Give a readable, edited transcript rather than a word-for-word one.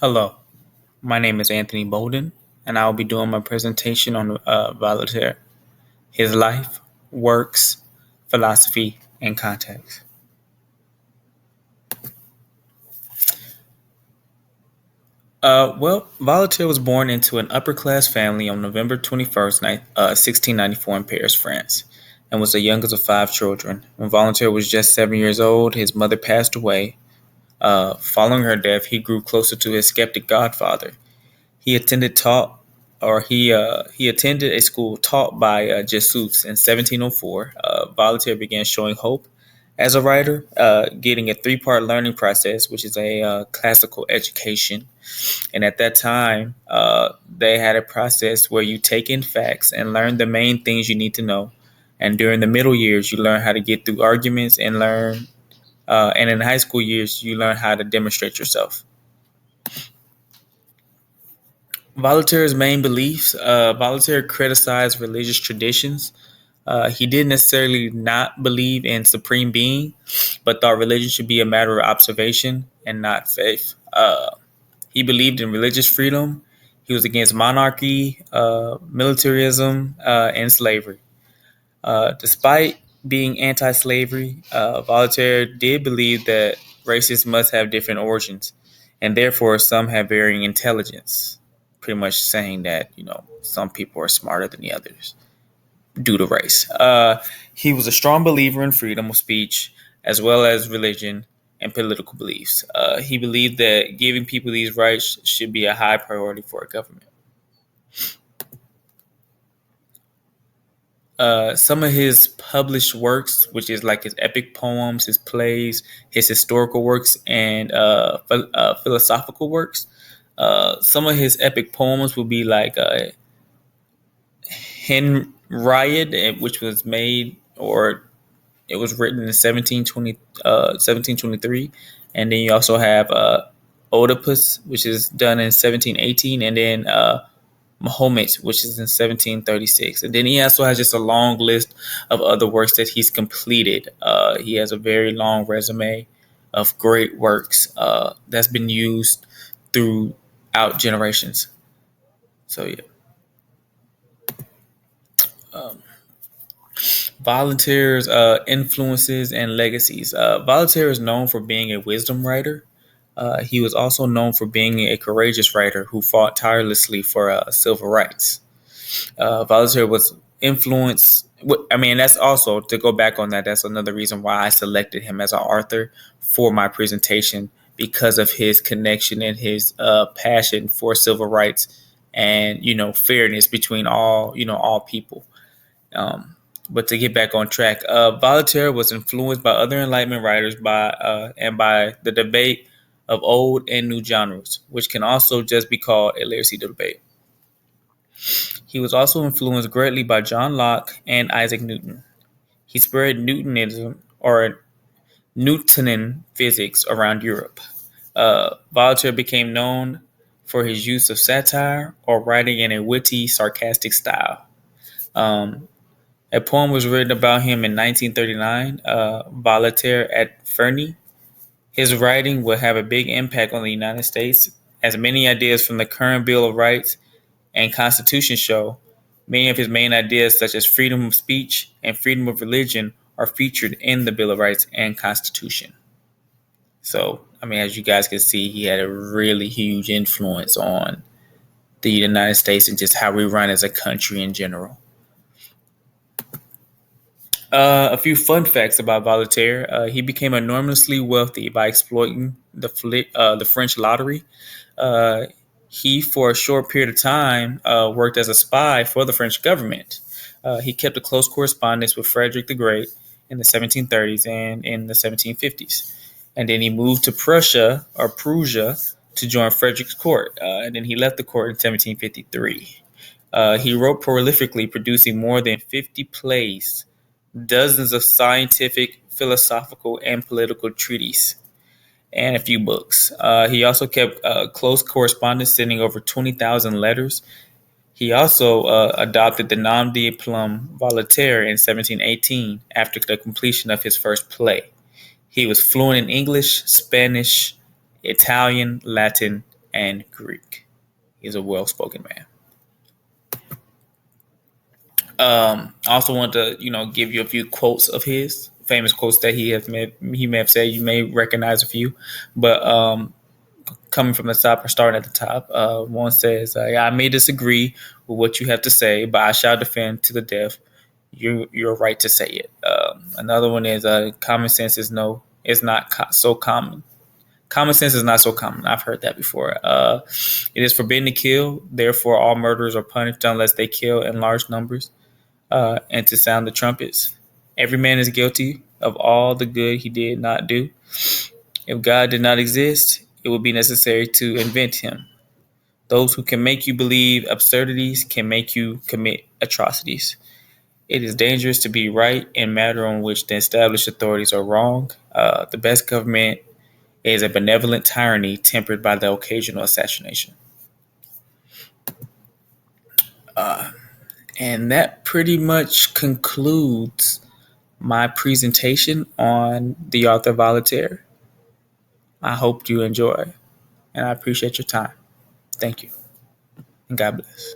Hello, my name is Anthony Bolden, and I will be doing my presentation on Voltaire, his life, works, philosophy, and context. Voltaire was born into an upper class family on November 21st, 1694, in Paris, France, and was the youngest of five children. When Voltaire was just 7 years old, his mother passed away. Following her death, he grew closer to his skeptic godfather. He attended taught or he attended a school taught by Jesuits in 1704. Voltaire began showing hope as a writer, getting a three-part learning process, which is a classical education. And at that time, they had a process where you take in facts and learn the main things you need to know. And during the middle years, you learn how to get through arguments and learn. And in high school years, you learn how to demonstrate yourself. Voltaire's main beliefs. Voltaire criticized religious traditions. He didn't necessarily not believe in supreme being, but thought religion should be a matter of observation and not faith. He believed in religious freedom. He was against monarchy, militarism, and slavery. Despite being anti-slavery, Voltaire did believe that races must have different origins, and therefore some have varying intelligence. Pretty much saying that some people are smarter than the others due to race. He was a strong believer in freedom of speech as well as religion and political beliefs. He believed that giving people these rights should be a high priority for a government. Some of his published works, which is like his epic poems, his plays, his historical works, and philosophical works. Some of his epic poems will be like Henriade, which was made or it was written in 1723. And then you also have Oedipus, which is done in 1718, and then Mahomet, which is in 1736. And then he also has just a long list of other works that he's completed. He has a very long resume of great works that's been used throughout generations. So, yeah. Voltaire's influences and legacies. Voltaire is known for being a wisdom writer. He was also known for being a courageous writer who fought tirelessly for civil rights. Voltaire was influenced. I mean, that's also to go back on that. That's another reason why I selected him as an author for my presentation because of his connection and his passion for civil rights and fairness between all people. But to get back on track, Voltaire was influenced by other Enlightenment writers by the debate of old and new genres, which can also just be called a literacy debate. He was also influenced greatly by John Locke and Isaac Newton. He spread Newtonism or Newtonian physics around Europe. Voltaire became known for his use of satire or writing in a witty, sarcastic style. A poem was written about him in 1939, Voltaire at Ferney. His writing will have a big impact on the United States, as many ideas from the current Bill of Rights and Constitution show. Many of his main ideas, such as freedom of speech and freedom of religion, are featured in the Bill of Rights and Constitution. So, I mean, as you guys can see, he had a really huge influence on the United States and just how we run as a country in general. A few fun facts about Voltaire. He became enormously wealthy by exploiting the French lottery. Uh, he, for a short period of time, worked as a spy for the French government. He kept a close correspondence with Frederick the Great in the 1730s and in the 1750s. And then he moved to Prussia to join Frederick's court. And then he left the court in 1753. He wrote prolifically, producing more than 50 plays, dozens of scientific, philosophical, and political treatises, and a few books. He also kept close correspondence, sending over 20,000 letters. He also adopted the nom de plume Voltaire in 1718 after the completion of his first play. He was fluent in English, Spanish, Italian, Latin, and Greek. He's a well-spoken man. I also want to, give you a few quotes of his famous quotes that he may have said. You may recognize a few, but coming from the top or starting at the top, one says, "Yeah, I may disagree with what you have to say, but I shall defend to the death your right to say it." Another one is, "Common sense is not so common." Common sense is not so common. I've heard that before. It is forbidden to kill, therefore all murderers are punished unless they kill in large numbers. And to sound the trumpets. Every man is guilty of all the good he did not do. If God did not exist, it would be necessary to invent him. Those who can make you believe absurdities can make you commit atrocities. It is dangerous to be right in matter on which the established authorities are wrong. The best government is a benevolent tyranny tempered by the occasional assassination. And that pretty much concludes my presentation on the author Voltaire. I hope you enjoy, and I appreciate your time. Thank you, and God bless.